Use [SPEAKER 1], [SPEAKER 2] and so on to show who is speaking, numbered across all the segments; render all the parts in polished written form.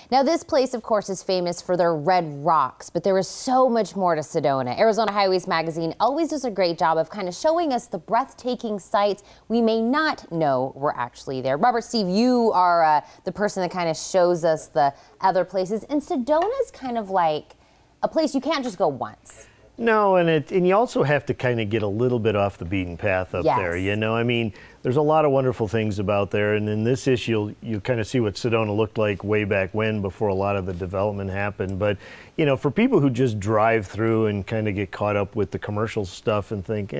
[SPEAKER 1] Now, this place, of course, is famous for their red rocks, but there is so much more to Sedona. Arizona Highways magazine always does a great job of kind of showing us the breathtaking sights we may not know were actually there. Robert, Steve, you are the person that kind of shows us the other places, and Sedona is kind of like a place you can't just go once.
[SPEAKER 2] No, and you also have to kind of get a little bit off the beaten path up there, you know. I mean, there's a lot of wonderful things about there, and in this issue, you kind of see what Sedona looked like way back when, before a lot of the development happened. But, you know, for people who just drive through and kind of get caught up with the commercial stuff and think,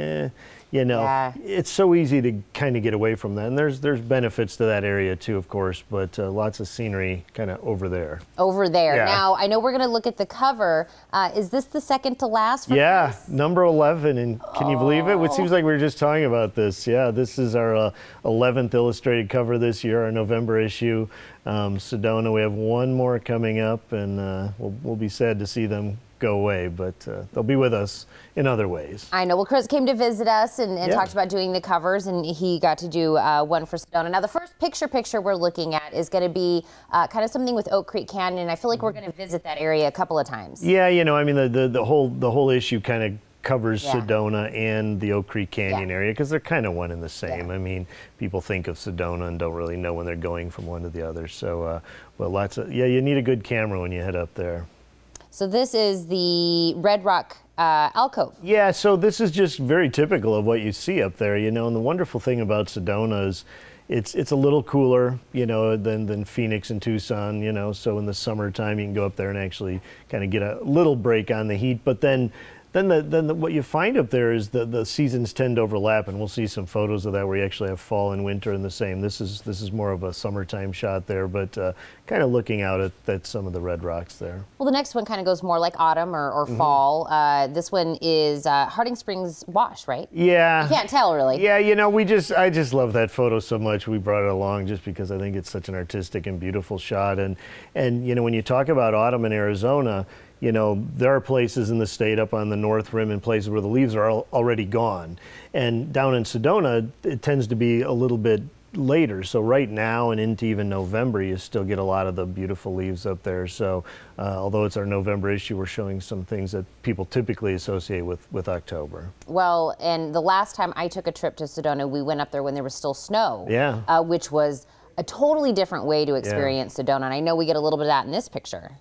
[SPEAKER 2] you know, it's so easy to kind of get away from that. And there's benefits to that area too, of course, but lots of scenery kind of over there.
[SPEAKER 1] Over there. Now, I know we're going to look at the cover. Is this the second to last?
[SPEAKER 2] Yeah, number 11, and can you believe it? It seems like we were just talking about this. Yeah, this is our 11th illustrated cover this year, our November issue. Sedona, we have one more coming up, and we'll be sad to see them go away, but they'll be with us in other ways.
[SPEAKER 1] I know. Well, Chris came to visit us and talked about doing the covers, and he got to do one for Sedona. Now, the first picture we're looking at is going to be kind of something with Oak Creek Canyon. I feel like we're going to visit that area a couple of times. Yeah,
[SPEAKER 2] you know, I mean, the whole issue kind of covers Sedona and the Oak Creek Canyon area, because they're kind of one and the same. I mean, people think of Sedona and don't really know when they're going from one to the other. So, well, lots of, you need a good camera when you head up there.
[SPEAKER 1] So this is the Red Rock alcove.
[SPEAKER 2] Yeah, so this is just very typical of what you see up there, you know, and the wonderful thing about Sedona is it's a little cooler, you know, than Phoenix and Tucson, you know, so in the summertime you can go up there and actually kind of get a little break on the heat, but then what you find up there is the seasons tend to overlap, and we'll see some photos of that where you actually have fall and winter in the same. This is more of a summertime shot there, but kind of looking out at some of the red rocks there.
[SPEAKER 1] Well, the next one kind of goes more like autumn or fall. This one is Harding Springs Wash, right?
[SPEAKER 2] Yeah.
[SPEAKER 1] You can't tell, really.
[SPEAKER 2] Yeah, you know, I just love that photo so much. We brought it along just because I think it's such an artistic and beautiful shot. And you know, when you talk about autumn in Arizona, you know, there are places in the state up on the north rim and places where the leaves are already gone. And down in Sedona, it tends to be a little bit later. So right now and into even November, you still get a lot of the beautiful leaves up there. So although it's our November issue, we're showing some things that people typically associate with October.
[SPEAKER 1] Well, and the last time I took a trip to Sedona, we went up there when there was still snow.
[SPEAKER 2] Yeah.
[SPEAKER 1] Which was a totally different way to experience Sedona. And I know we get a little bit of that in this picture.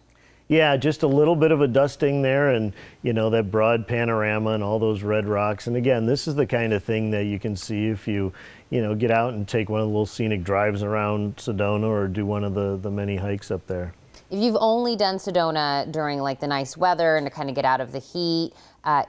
[SPEAKER 2] Yeah, just a little bit of a dusting there, and you know, that broad panorama and all those red rocks. And again, this is the kind of thing that you can see if you know, get out and take one of the little scenic drives around Sedona or do one of the many hikes up there.
[SPEAKER 1] If you've only done Sedona during like the nice weather and to kind of get out of the heat,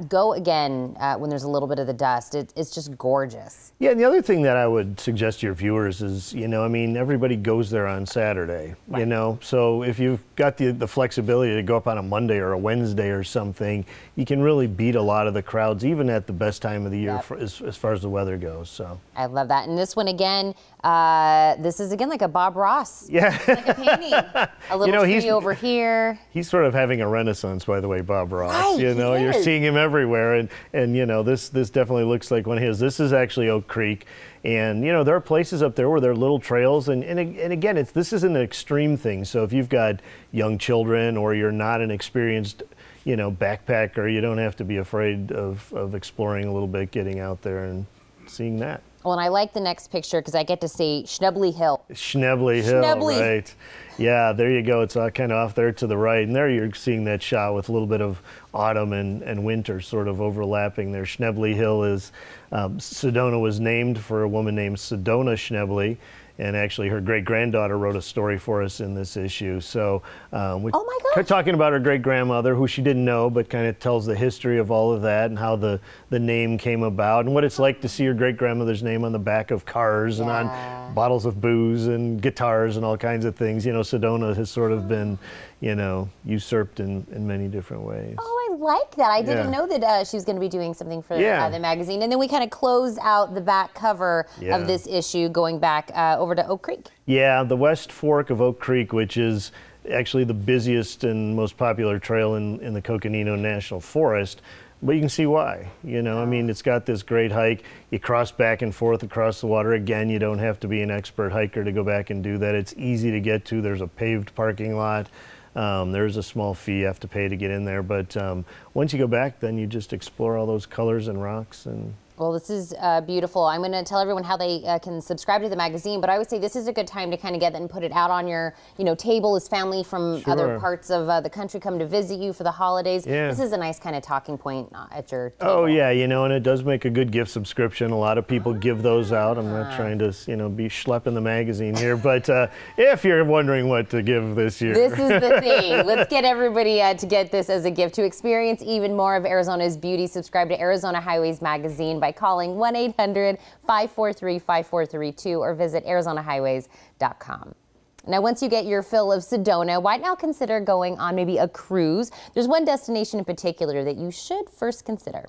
[SPEAKER 1] go again when there's a little bit of the dust. It's just gorgeous.
[SPEAKER 2] Yeah, and the other thing that I would suggest to your viewers is, you know, I mean, everybody goes there on Saturday, you know, so if you've got the flexibility to go up on a Monday or a Wednesday or something, you can really beat a lot of the crowds, even at the best time of the year as far as the weather goes. So
[SPEAKER 1] I love that. And this one again, this is again like a Bob Ross.
[SPEAKER 2] Yeah.
[SPEAKER 1] Like a painting. A little tree over here.
[SPEAKER 2] He's sort of having a renaissance, by the way, Bob Ross.
[SPEAKER 1] Right,
[SPEAKER 2] you know, you're seeing him everywhere, and you know, this definitely looks like one of his. This is actually Oak Creek, and you know, there are places up there where there are little trails, and again, this is an extreme thing. So if you've got young children or you're not an experienced, you know, backpacker, you don't have to be afraid of exploring a little bit, getting out there and seeing that.
[SPEAKER 1] Well, and I like the next picture because I get to see Schnebly Hill.
[SPEAKER 2] Schnebly Hill, right. Yeah, there you go. It's kind of off there to the right. And there you're seeing that shot with a little bit of autumn and winter sort of overlapping there. Schnebly Hill is, Sedona was named for a woman named Sedona Schnebly. And actually, her great-granddaughter wrote a story for us in this issue. So we're talking about her great-grandmother, who she didn't know, but kind of tells the history of all of that and how the name came about and what it's like to see your great-grandmother's name on the back of cars and on bottles of booze and guitars and all kinds of things. You know, Sedona has sort of been, you know, usurped in many different ways.
[SPEAKER 1] Oh, I like that. I didn't know that she was going to be doing something for the magazine. And then we kind of close out the back cover of this issue going back over to Oak Creek. Yeah,
[SPEAKER 2] the West Fork of Oak Creek, which is actually the busiest and most popular trail in the Coconino National Forest. but you can see why. You know, I mean, it's got this great hike. You cross back and forth across the water. Again, you don't have to be an expert hiker to go back and do that. It's easy to get to. There's a paved parking lot. There's a small fee you have to pay to get in there, but once you go back, then you just explore all those colors and rocks. And
[SPEAKER 1] well, this is beautiful. I'm going to tell everyone how they can subscribe to the magazine, but I would say this is a good time to kind of get that and put it out on your, table as family from other parts of the country come to visit you for the holidays.
[SPEAKER 2] Yeah.
[SPEAKER 1] This is a nice kind of talking point at your table.
[SPEAKER 2] Oh yeah, and it does make a good gift subscription. A lot of people give those out. I'm not trying to, be schlepping the magazine here, but if you're wondering what to give this year.
[SPEAKER 1] This is the thing. Let's get everybody to get this as a gift. To experience even more of Arizona's beauty, subscribe to Arizona Highways Magazine by calling 1-800-543-5432 or visit arizonahighways.com. Now, once you get your fill of Sedona, why now consider going on maybe a cruise? There's one destination in particular that you should first consider.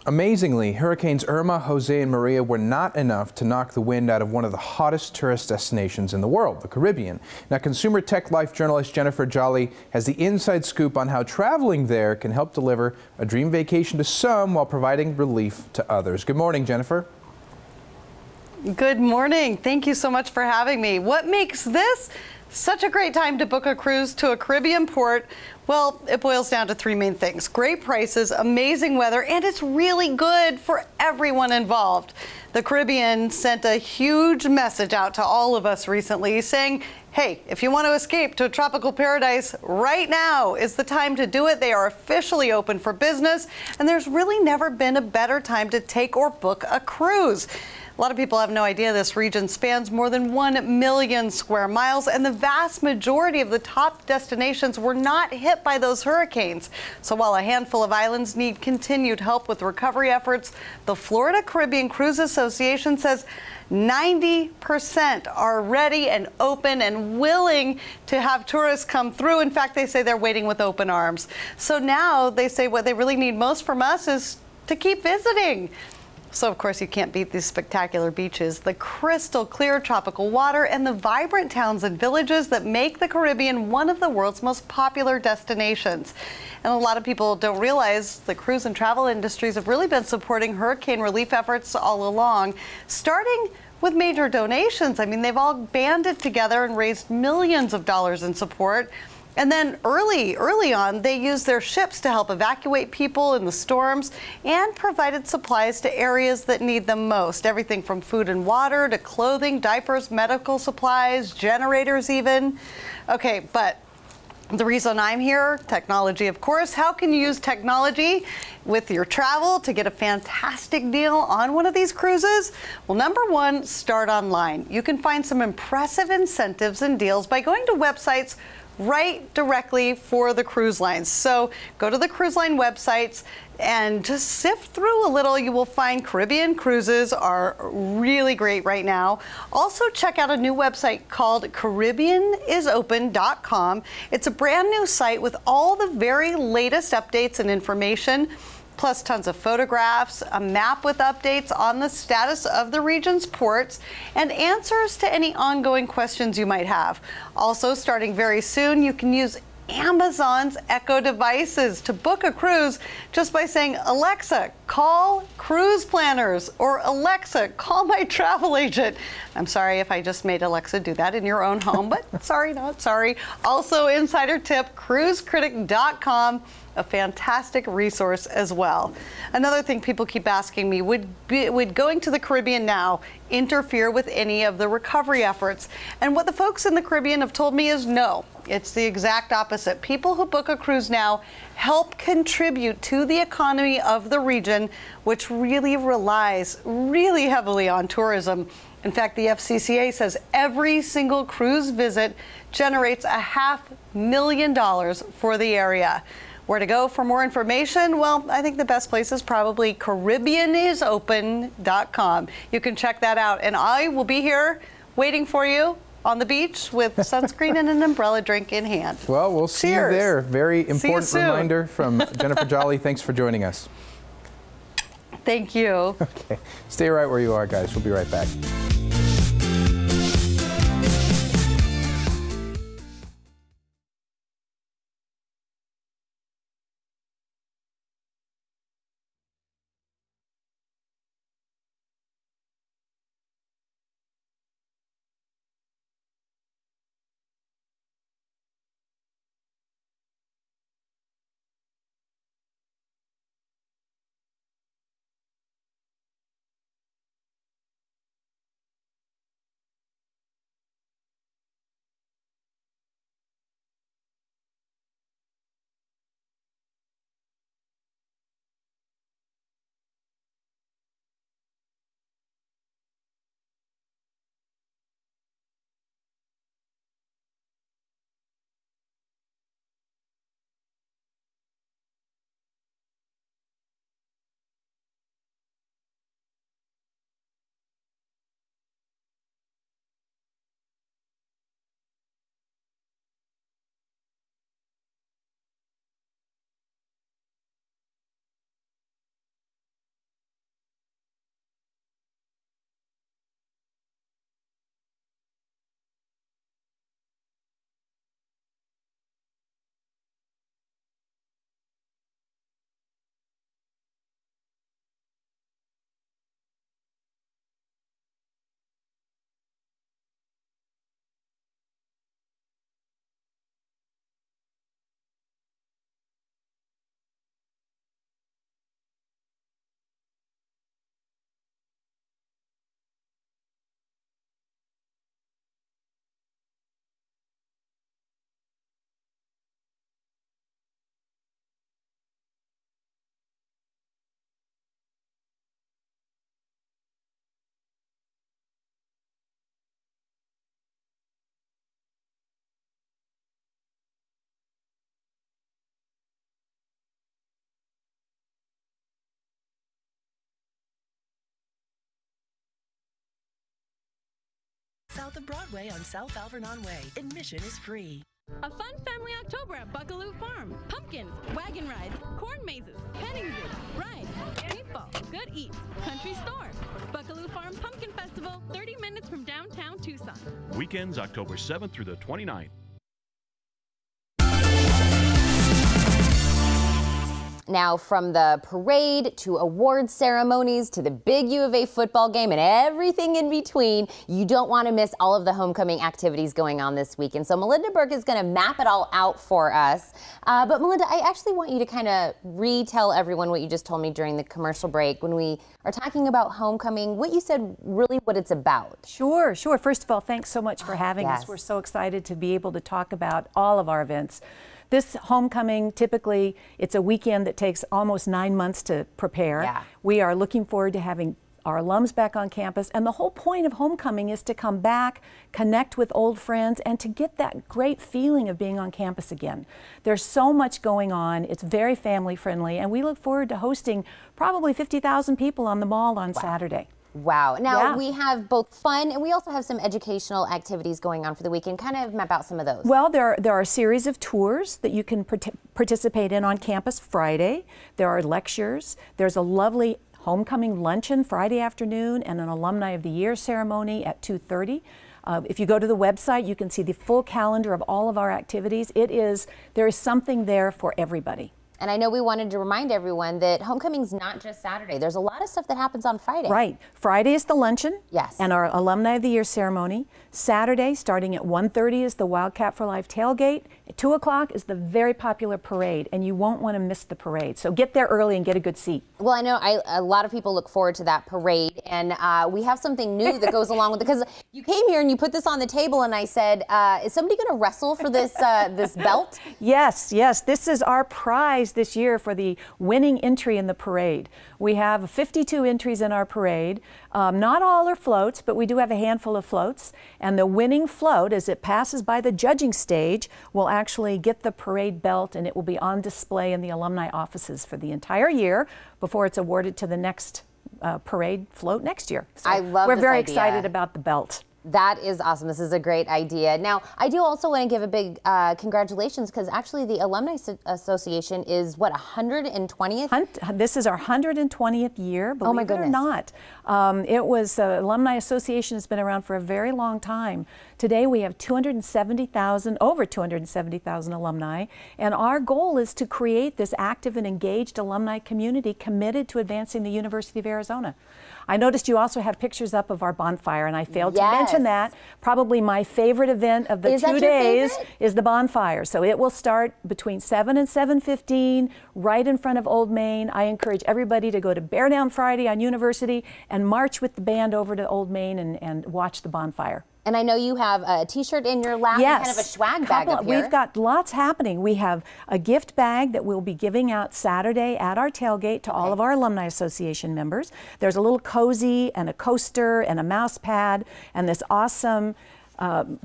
[SPEAKER 3] Amazingly, Hurricanes Irma, Jose, and Maria were not enough to knock the wind out of one of the hottest tourist destinations in the world, the Caribbean. Now, Consumer Tech Life journalist Jennifer Jolly has the inside scoop on how traveling there can help deliver a dream vacation to some while providing relief to others. Good morning, Jennifer.
[SPEAKER 4] Good morning. Thank you so much for having me. What makes this such a great time to book a cruise to a Caribbean port? Well, it boils down to three main things: great prices, amazing weather, and it's really good for everyone involved. The Caribbean sent a huge message out to all of us recently saying, hey, if you want to escape to a tropical paradise, right now is the time to do it. They are officially open for business, and there's really never been a better time to take or book a cruise. A lot of people have no idea this region spans more than 1 million square miles, and the vast majority of the top destinations were not hit by those hurricanes. So while a handful of islands need continued help with recovery efforts, the Florida Caribbean Cruise Association says 90% are ready and open and willing to have tourists come through. In fact, they say they're waiting with open arms. So now they say what they really need most from us is to keep visiting. So, of course, you can't beat these spectacular beaches, the crystal clear tropical water, and the vibrant towns and villages that make the Caribbean one of the world's most popular destinations. And a lot of people don't realize the cruise and travel industries have really been supporting hurricane relief efforts all along, starting with major donations. I mean, they've all banded together and raised millions of dollars in support. And then early on, they used their ships to help evacuate people in the storms and provided supplies to areas that need them most. Everything from food and water to clothing, diapers, medical supplies, generators even. Okay, but the reason I'm here, technology, of course. How can you use technology with your travel to get a fantastic deal on one of these cruises? Well, number one, start online. You can find some impressive incentives and deals by going to websites right directly for the cruise lines. So go to the cruise line websites and just sift through a little. You will find Caribbean cruises are really great right now. Also check out a new website called CaribbeanIsOpen.com. It's a brand new site with all the very latest updates and information, plus tons of photographs, a map with updates on the status of the region's ports, and answers to any ongoing questions you might have. Also, starting very soon, you can use Amazon's Echo devices to book a cruise just by saying, Alexa, call cruise planners, or Alexa, call my travel agent. I'm sorry if I just made Alexa do that in your own home, but sorry, not sorry. Also, insider tip, cruisecritic.com. A fantastic resource as well. Another thing people keep asking me, would going to the Caribbean now interfere with any of the recovery efforts? And what the folks in the Caribbean have told me is no. It's the exact opposite. People who book a cruise now help contribute to the economy of the region, which really relies really heavily on tourism. In fact, the FCCA says every single cruise visit generates $500,000 for the area. Where to go for more information? Well, I think the best place is probably CaribbeanIsOpen.com. You can check that out, and I will be here waiting for you on the beach with sunscreen and an umbrella drink in hand.
[SPEAKER 3] Well, we'll see
[SPEAKER 4] Cheers.
[SPEAKER 3] you there. Very important reminder from Jennifer Jolly. Thanks for joining us.
[SPEAKER 4] Thank you.
[SPEAKER 3] Okay. Stay right where you are, guys. We'll be right back.
[SPEAKER 5] south of Broadway on South Alvernon Way. Admission is free.
[SPEAKER 6] A fun family October at Buckaloo Farm. Pumpkins, wagon rides, corn mazes, petting zoo, rides, paintball, good eats, country store. Buckaloo Farm Pumpkin Festival, 30 minutes from downtown Tucson.
[SPEAKER 7] Weekends October 7th through the 29th.
[SPEAKER 1] Now, from the parade to award ceremonies to the big U of A football game and everything in between, you don't want to miss all of the homecoming activities going on this weekend. So Melinda Burke is going to map it all out for us. But Melinda, I actually want you to kind of retell everyone what you just told me during the commercial break when we are talking about homecoming, what you said, really what it's about.
[SPEAKER 8] Sure. First of all, thanks so much for having us. We're so excited to be able to talk about all of our events. This homecoming, typically, it's a weekend that takes almost 9 months to prepare.
[SPEAKER 1] Yeah.
[SPEAKER 8] We are looking forward to having our alums back on campus, and the whole point of homecoming is to come back, connect with old friends, and to get that great feeling of being on campus again. There's so much going on. It's very family friendly, and we look forward to hosting probably 50,000 people on the mall on Saturday.
[SPEAKER 1] Wow. Now, we have both fun and we also have some educational activities going on for the weekend. Kind of map out some of those.
[SPEAKER 8] Well, there are a series of tours that you can participate in on campus Friday. There are lectures. There's a lovely homecoming luncheon Friday afternoon and an Alumni of the Year ceremony at 2:30. If you go to the website, you can see the full calendar of all of our activities. There is something there for everybody.
[SPEAKER 1] And I know we wanted to remind everyone that homecoming's not just Saturday. There's a lot of stuff that happens on Friday.
[SPEAKER 8] Right. Friday is the luncheon.
[SPEAKER 1] Yes.
[SPEAKER 8] And our Alumni of the Year ceremony. Saturday, starting at 1:30, is the Wildcat for Life tailgate. At 2 o'clock is the very popular parade, and you won't want to miss the parade. So get there early and get a good seat.
[SPEAKER 1] Well, I know a lot of people look forward to that parade, and we have something new that goes along with it. Because you came here and you put this on the table, and I said, is somebody going to wrestle for this this belt?
[SPEAKER 8] Yes. This is our prize this year for the winning entry in the parade. We have 52 entries in our parade. Not all are floats, but we do have a handful of floats. And the winning float, as it passes by the judging stage, will actually get the parade belt, and it will be on display in the alumni offices for the entire year before it's awarded to the next parade float next year. So
[SPEAKER 1] I love
[SPEAKER 8] we're
[SPEAKER 1] this
[SPEAKER 8] very
[SPEAKER 1] idea.
[SPEAKER 8] excited about the belt.
[SPEAKER 1] That is awesome. This is a great idea. Now, I do also want to give a big congratulations, because actually the Alumni Association is, what, 120th?
[SPEAKER 8] This is our 120th year, believe
[SPEAKER 1] oh my
[SPEAKER 8] it
[SPEAKER 1] goodness.
[SPEAKER 8] or not. Alumni Association has been around for a very long time. Today we have over 270,000 alumni, and our goal is to create this active and engaged alumni community committed to advancing the University of Arizona. I noticed you also have pictures up of our bonfire, and I failed to mention that. Probably my favorite event of the 2 days is the bonfire. So it will start between 7 and 7:15 right in front of Old Main. I encourage everybody to go to Bear Down Friday on University and march with the band over to Old Main and watch the bonfire.
[SPEAKER 1] And I know you have a t-shirt in your lap, and kind of a swag bag up here.
[SPEAKER 8] We've got lots happening. We have a gift bag that we'll be giving out Saturday at our tailgate to all of our Alumni Association members. There's a little cozy and a coaster and a mouse pad and this awesome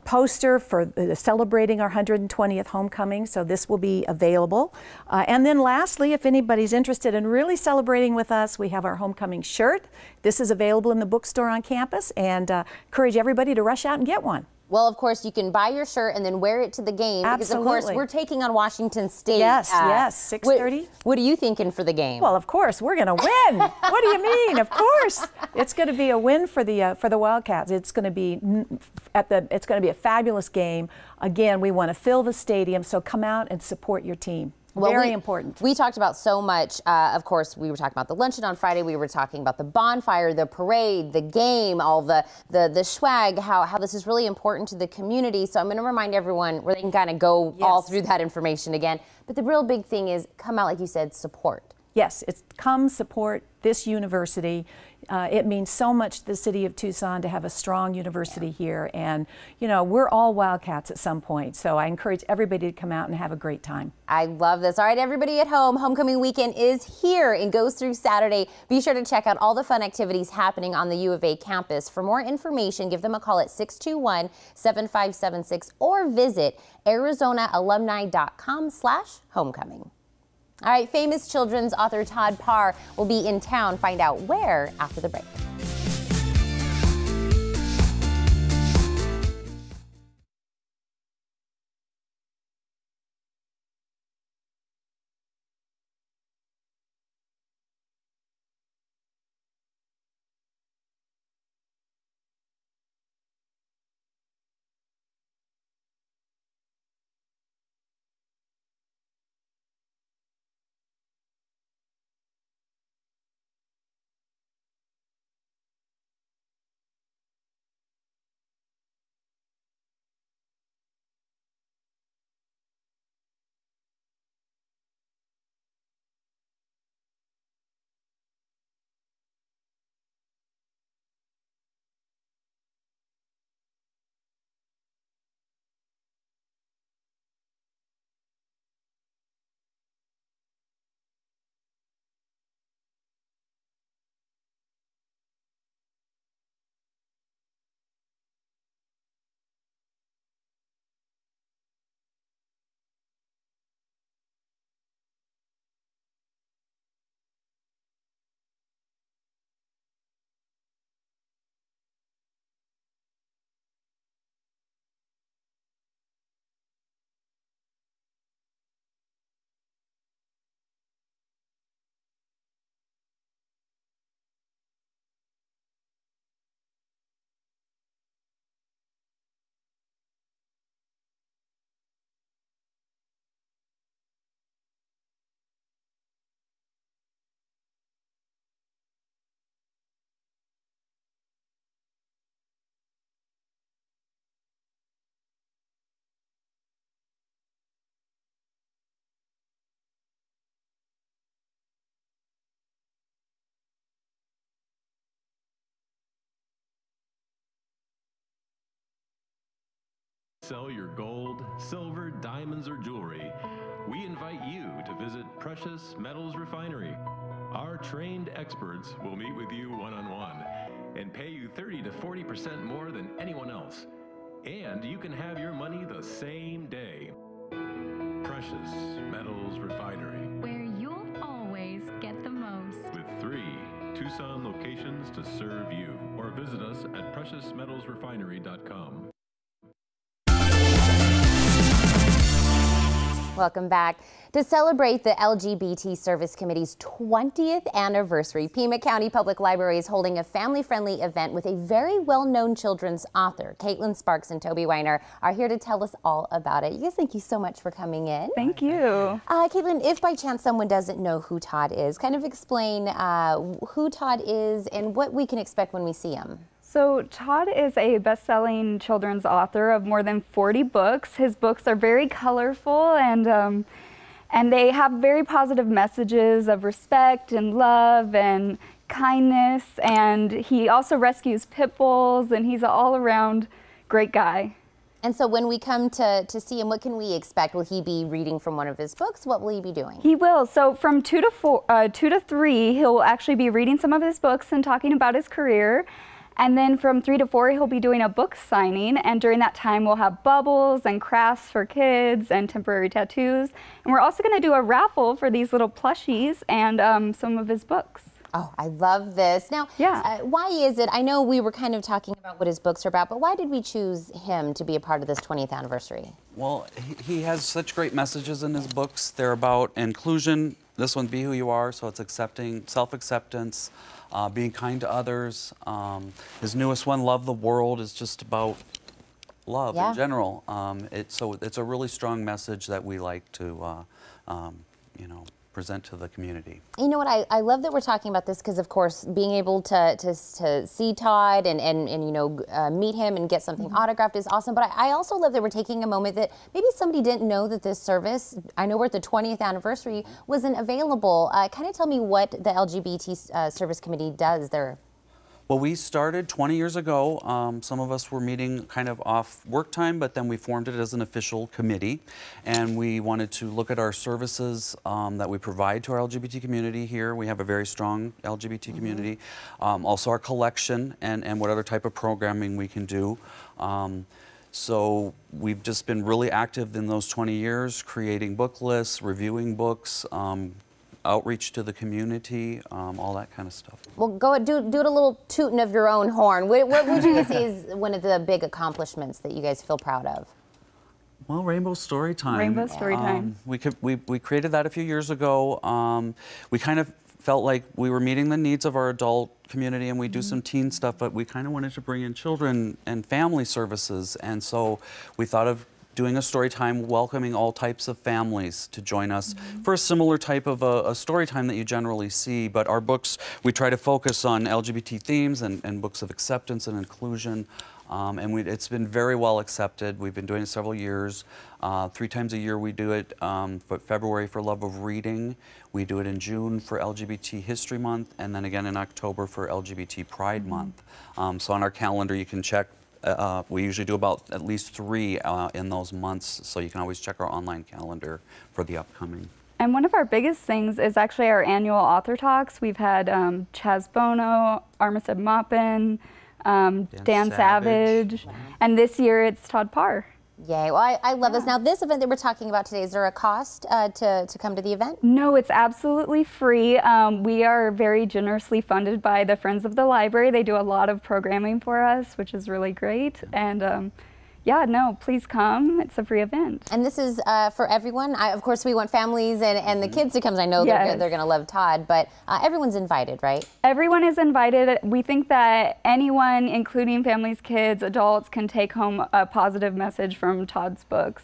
[SPEAKER 8] poster for celebrating our 120th homecoming, so this will be available. And then lastly, if anybody's interested in really celebrating with us, we have our homecoming shirt. This is available in the bookstore on campus, and encourage everybody to rush out and get one.
[SPEAKER 1] Well, of course, you can buy your shirt and then wear it to the game.
[SPEAKER 8] Absolutely.
[SPEAKER 1] Because, of course, we're taking on Washington State.
[SPEAKER 8] Yes, 6:30.
[SPEAKER 1] What are you thinking for the game?
[SPEAKER 8] Well, of course, we're going to win. What do you mean? Of course. It's going to be a win for the Wildcats. It's going to be a fabulous game. Again, we want to fill the stadium, so come out and support your team. Well, very important.
[SPEAKER 1] We talked about so much. Of course, we were talking about the luncheon on Friday. We were talking about the bonfire, the parade, the game, all the swag, how this is really important to the community. So I'm going to remind everyone where they can kind of go all through that information again. But the real big thing is come out, like you said, support.
[SPEAKER 8] Yes, it's come support this university. It means so much to the city of Tucson to have a strong university here. And, you know, we're all Wildcats at some point. So I encourage everybody to come out and have a great time.
[SPEAKER 1] I love this. All right, everybody at home, homecoming weekend is here and goes through Saturday. Be sure to check out all the fun activities happening on the U of A campus. For more information, give them a call at 621-7576 or visit ArizonaAlumni.com/homecoming. All right, famous children's author Todd Parr will be in town. Find out where after the break.
[SPEAKER 9] Sell your gold, silver, diamonds, or jewelry, we invite you to visit Precious Metals Refinery. Our trained experts will meet with you one-on-one and pay you 30 to 40% more than anyone else. And you can have your money the same day. Precious Metals Refinery,
[SPEAKER 10] where you'll always get the most.
[SPEAKER 9] with 3 Tucson locations to serve you. Or visit us at preciousmetals.refinery.com.
[SPEAKER 1] Welcome back. To celebrate the LGBT Service Committee's 20th anniversary, Pima County Public Library is holding a family-friendly event with a very well-known children's author. Caitlin Sparks and Toby Weiner are here to tell us all about it. You guys, thank you so much for coming in.
[SPEAKER 11] Thank you.
[SPEAKER 1] Caitlin, if by chance someone doesn't know who Todd is, kind of explain who Todd is and what we can expect when we see him.
[SPEAKER 11] So Todd is a best-selling children's author of more than 40 books. His books are very colorful and they have very positive messages of respect and love and kindness. And he also rescues pit bulls, and he's an all-around great guy.
[SPEAKER 1] And so when we come to see him, what can we expect? Will he be reading from one of his books? What will he be doing?
[SPEAKER 11] He will. So from 2 to 3, he'll actually be reading some of his books and talking about his career. And then from 3 to 4, he'll be doing a book signing. And during that time, we'll have bubbles and crafts for kids and temporary tattoos. And we're also going to do a raffle for these little plushies and some of his books.
[SPEAKER 1] Oh, I love this. Now, why is it, I know we were kind of talking about what his books are about, but why did we choose him to be a part of this 20th anniversary?
[SPEAKER 12] Well, he has such great messages in his books. They're about inclusion. This one, Be Who You Are, so it's accepting, self-acceptance, being kind to others. His newest one, Love the World, is just about love in general. So it's a really strong message that we like to, you know, present to the community.
[SPEAKER 1] You know what, I love that we're talking about this because, of course, being able to see Todd and you know, meet him and get something autographed is awesome. But I also love that we're taking a moment that maybe somebody didn't know that this service, I know we're at the 20th anniversary, wasn't available. Kind of tell me what the LGBT Service Committee does there.
[SPEAKER 12] Well, we started 20 years ago. Some of us were meeting kind of off work time, but then we formed it as an official committee. And we wanted to look at our services that we provide to our LGBT community here. We have a very strong LGBT community. Also our collection and what other type of programming we can do. So we've just been really active in those 20 years, creating book lists, reviewing books, outreach to the community, all that kind of stuff.
[SPEAKER 1] Well, go do it a little tooting of your own horn. What would you guys say is one of the big accomplishments that you guys feel proud of?
[SPEAKER 12] Well, Rainbow Storytime.
[SPEAKER 11] Rainbow Storytime.
[SPEAKER 12] We created that a few years ago. We kind of felt like we were meeting the needs of our adult community, and we do some teen stuff, but we kind of wanted to bring in children and family services, and so we thought of doing a story time, welcoming all types of families to join us for a similar type of a story time that you generally see. But our books, we try to focus on LGBT themes and books of acceptance and inclusion. And it's been very well accepted. We've been doing it several years. 3 times a year we do it. For February for Love of Reading. We do it in June for LGBT History Month, and then again in October for LGBT Pride Month. So on our calendar you can check. We usually do about at least 3 in those months, so you can always check our online calendar for the upcoming.
[SPEAKER 11] And one of our biggest things is actually our annual author talks. We've had Chaz Bono, Armistead Maupin, Dan Savage, and this year it's Todd Parr.
[SPEAKER 1] Yay, well I love this. Now this event that we're talking about today, is there a cost to come to the event?
[SPEAKER 11] No, it's absolutely free. We are very generously funded by the Friends of the Library. They do a lot of programming for us, which is really great. And yeah, no, please come. It's a free event.
[SPEAKER 1] And this is for everyone? Of course, we want families and the kids to come. I know they're going to love Todd, but everyone's invited, right?
[SPEAKER 11] Everyone is invited. We think that anyone, including families, kids, adults, can take home a positive message from Todd's books.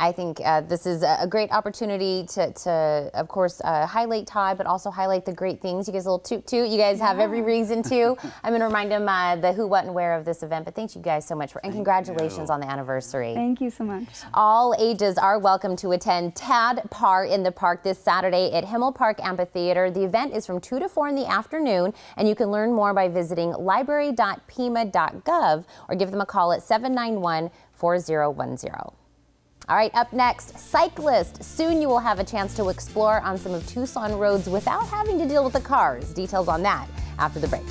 [SPEAKER 1] I think this is a great opportunity to of course, highlight Todd, but also highlight the great things. You guys a little toot-toot. You guys have every reason to. I'm going to remind them the who, what, and where of this event, but thank you guys so much and congratulations on the anniversary.
[SPEAKER 11] Thank you so much.
[SPEAKER 1] All ages are welcome to attend Todd Parr in the Park this Saturday at Himmel Park Amphitheater. The event is from 2 to 4 in the afternoon, and you can learn more by visiting library.pima.gov or give them a call at 791 4010. All right, up next, cyclists. Soon you will have a chance to explore on some of Tucson roads without having to deal with the cars. Details on that after the break.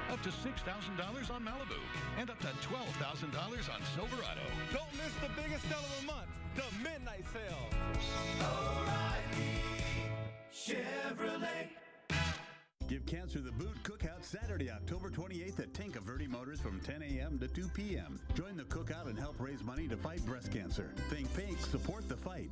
[SPEAKER 7] Up to $6,000 on Malibu and up to $12,000 on Silverado.
[SPEAKER 13] Don't miss the biggest sale of the month, the midnight sale.
[SPEAKER 14] O'Reilly Chevrolet. Give cancer the boot cookout Saturday, October 28th at Tinka Verde Motors from 10 a.m. to 2 p.m. Join the cookout and help raise money to fight breast cancer. Think pink, support the fight.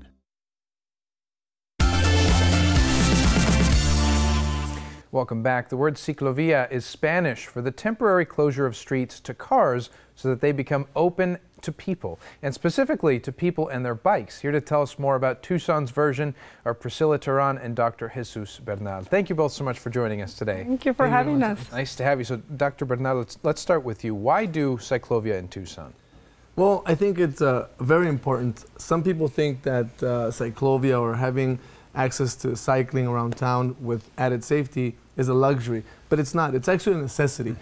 [SPEAKER 3] Welcome back. The word Cyclovia is Spanish for the temporary closure of streets to cars so that they become open to people, and specifically to people and their bikes. Here to tell us more about Tucson's version are Priscilla Terán and Dr. Jesus Bernal. Thank you both so much for joining us today.
[SPEAKER 15] Thank you for having us.
[SPEAKER 3] Nice to have you. So, Dr. Bernal, let's start with you. Why do Cyclovia in Tucson?
[SPEAKER 16] Well, I think it's very important. Some people think that Cyclovia or having access to cycling around town with added safety is a luxury, but it's not. It's actually a necessity.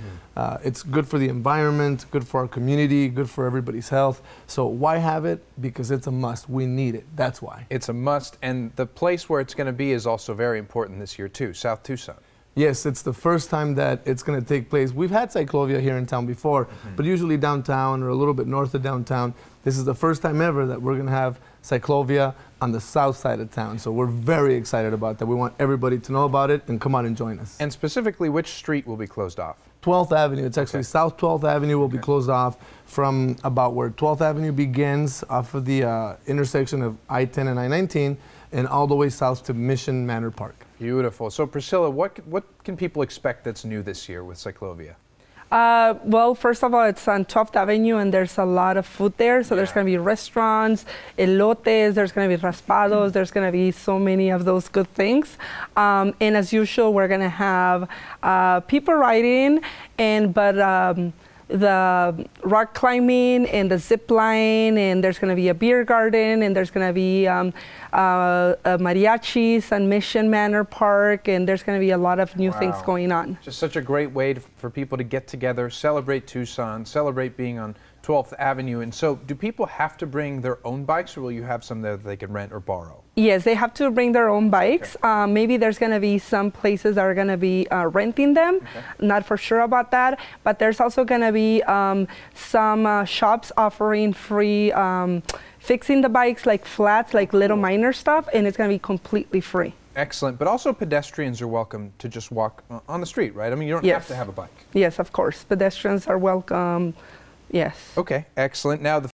[SPEAKER 16] It's good for the environment, good for our community, good for everybody's health. So why have it? Because it's a must. We need it. That's why.
[SPEAKER 3] It's a must, and the place where it's going to be is also very important this year too, South Tucson.
[SPEAKER 16] Yes, it's the first time that it's going to take place. We've had Cyclovia here in town before, but usually downtown or a little bit north of downtown. This is the first time ever that we're going to have Cyclovia on the south side of town. So we're very excited about that. We want everybody to know about it and come out and join us.
[SPEAKER 3] And specifically, which street will be closed off?
[SPEAKER 16] 12th Avenue. It's actually South 12th Avenue will be closed off from about where 12th Avenue begins off of the intersection of I-10 and I-19 and all the way south to Mission Manor Park.
[SPEAKER 3] Beautiful. So Priscilla, what can people expect that's new this year with Cyclovia?
[SPEAKER 15] Well, first of all, it's on 12th Avenue and there's a lot of food there. So there's going to be restaurants, elotes, there's going to be raspados, there's going to be so many of those good things. And as usual, we're going to have people riding, but the rock climbing and the zip line, and there's going to be a beer garden, and there's going to be mariachis on Mission Manor Park, and there's going to be a lot of new things going on.
[SPEAKER 3] Just such a great way for people to get together, celebrate Tucson, celebrate being on 12th Avenue. And so do people have to bring their own bikes, or will you have some that they can rent or borrow?
[SPEAKER 15] Yes, they have to bring their own bikes. Okay. Maybe there's going to be some places that are going to be renting them. Okay. Not for sure about that, but there's also going to be some shops offering free fixing the bikes, like flats, like little minor stuff, and it's going to be completely free.
[SPEAKER 3] Excellent, but also pedestrians are welcome to just walk on the street, right? I mean, you don't have to have a bike.
[SPEAKER 15] Yes, of course. Pedestrians are welcome. Yes.
[SPEAKER 3] Okay, excellent. Now, the